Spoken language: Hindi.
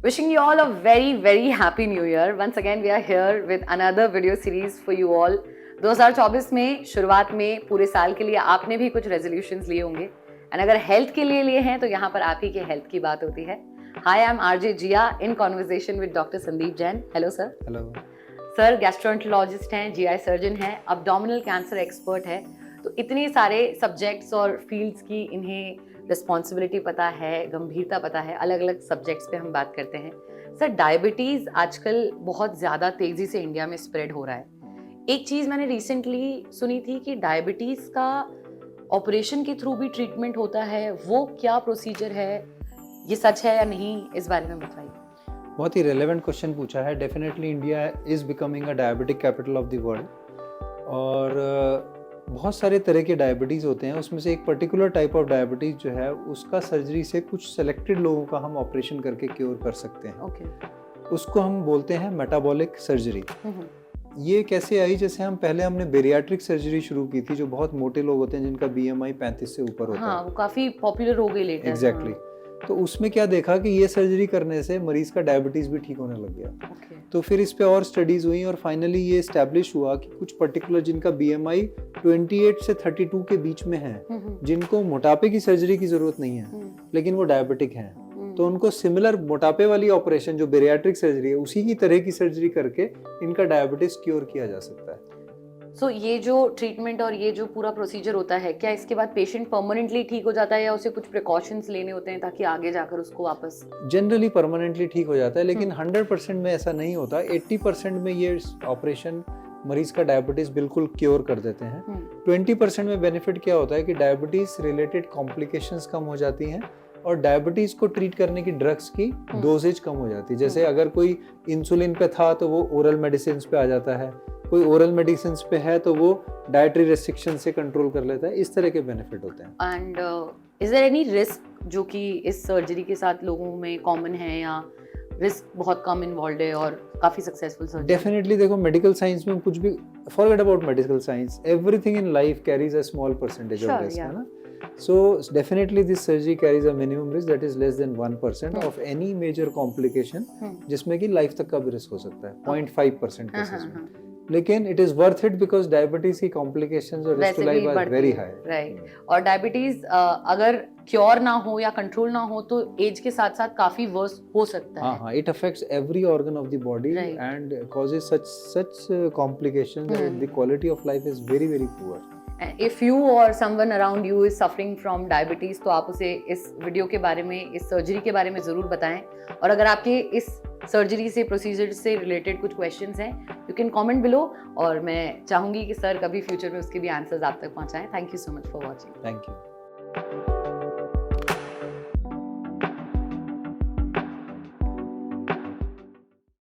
Wishing you all a very, very happy new year. Once again, we are here with another video series for you all. 2024 में शुरुआत में पूरे साल के लिए आपने भी कुछ रेजोल्यूशंस लिए होंगे एंड अगर हेल्थ के लिए हैं तो यहाँ पर आप ही के हेल्थ की बात होती है. Hi, I am RJ Jiya in conversation with doctor Sandeep Jain. Hello sir. Hello sir gastroenterologist हैं, जीआई सर्जन हैं, अब्डोमिनल कैंसर एक्सपर्ट है. तो इतने सारे सब्जेक्ट्स और फील्ड्स की इन्हें रिस्पॉन्सिबिलिटी पता है, गंभीरता पता है. अलग अलग सब्जेक्ट्स पे हम बात करते हैं. सर डायबिटीज़ आजकल बहुत ज़्यादा तेज़ी से इंडिया में स्प्रेड हो रहा है. एक चीज़ मैंने रिसेंटली सुनी थी कि डायबिटीज़ का ऑपरेशन के थ्रू भी ट्रीटमेंट होता है. वो क्या प्रोसीजर है, ये सच है या नहीं, इस बारे में बताइए. बहुत ही रेलेवेंट क्वेश्चन पूछा है. Definitely India is becoming a diabetic capital of the world और बहुत सारे तरह के डायबिटीज़ होते हैं. उसमें से एक पर्टिकुलर टाइप ऑफ डायबिटीज़ जो है उसका सर्जरी से कुछ सेलेक्टेड लोगों का हम ऑपरेशन करके क्योर कर सकते हैं. उसको हम बोलते हैं मेटाबॉलिक सर्जरी. ये कैसे आई? जैसे हमने बेरियाट्रिक सर्जरी शुरू की थी, जो बहुत मोटे लोग होते हैं जिनका BMI 35 से ऊपर होता है. वो काफ़ी पॉपुलर हो गई लेटर. एग्जैक्टली. तो उसमें क्या देखा कि ये सर्जरी करने से मरीज का डायबिटीज़ भी ठीक होने लग गया. तो फिर इस पे और स्टडीज़ हुई और फाइनली ये इस्टेब्लिश हुआ कि कुछ पर्टिकुलर जिनका BMI 28 से 32 के बीच में है, जिनको मोटापे की सर्जरी की ज़रूरत नहीं है लेकिन वो डायबिटिक हैं, तो उनको सिमिलर मोटापे वाली ऑपरेशन जो बेरियाट्रिक सर्जरी है उसी की तरह की सर्जरी करके इनका डायबिटीज़ क्योर किया जा सकता है. सो ये जो ट्रीटमेंट और ये जो पूरा प्रोसीजर होता है, क्या इसके बाद पेशेंट परमानेंटली ठीक हो जाता है या उसे कुछ प्रिकॉशंस लेने होते हैं ताकि आगे जाकर उसको वापस? जनरली परमानेंटली ठीक हो जाता है, लेकिन 100% में ऐसा नहीं होता. 80% में ये ऑपरेशन मरीज का डायबिटीज़ बिल्कुल क्योर कर देते हैं. 20% में बेनिफिट क्या होता है कि डायबिटीज़ रिलेटेड कॉम्प्लिकेशंस कम हो जाती हैं और डायबिटीज़ को ट्रीट करने की ड्रग्स की डोजेज कम हो जाती है. जैसे अगर कोई इंसुलिन पे था तो वो ओरल मेडिसिन पे आ जाता है, कोई ओरल मेडिसिन पे है तो वो डाइटरी रेस्ट्रिक्शन से कंट्रोल कर लेता है. इस तरह के बेनिफिट होते हैं. And is there any risk जो कि इस सर्जरी के साथ लोगों में कॉमन है या रिस्क बहुत कम इन्वॉल्व है और काफी सक्सेसफुल सर्जरी? डेफिनेटली. देखो, मेडिकल साइंस में कुछ भी forget about medical science, everything in life carries a small percentage of risk, है ना. So definitely this surgery carries a minimum risk that is less than 1% of any major complication, जिसमें कि लाइफ तक का भी रिस्क हो सकता है 0.5% केसेस में. लेकिन it is worth it because diabetes की complications और risk to life are very high. Right. और डायबिटीज अगर क्योर ना हो या कंट्रोल ना हो तो एज के साथ साथ काफी वर्स हो सकता है. हाँ, it affects every organ of the body and causes such complications that the quality of life is very very poor. If you or someone around you is suffering from diabetes, तो आप उसे इस वीडियो के बारे में, इस सर्जरी के बारे में ज़रूर बताएं. और अगर आपके इस सर्जरी से, प्रोसीजर से रिलेटेड कुछ क्वेश्चंस हैं, यू कैन कमेंट बिलो और मैं चाहूँगी कि सर कभी फ्यूचर में उसके भी आंसर्स आप तक पहुँचाएं. Thank you so much for watching. Thank you.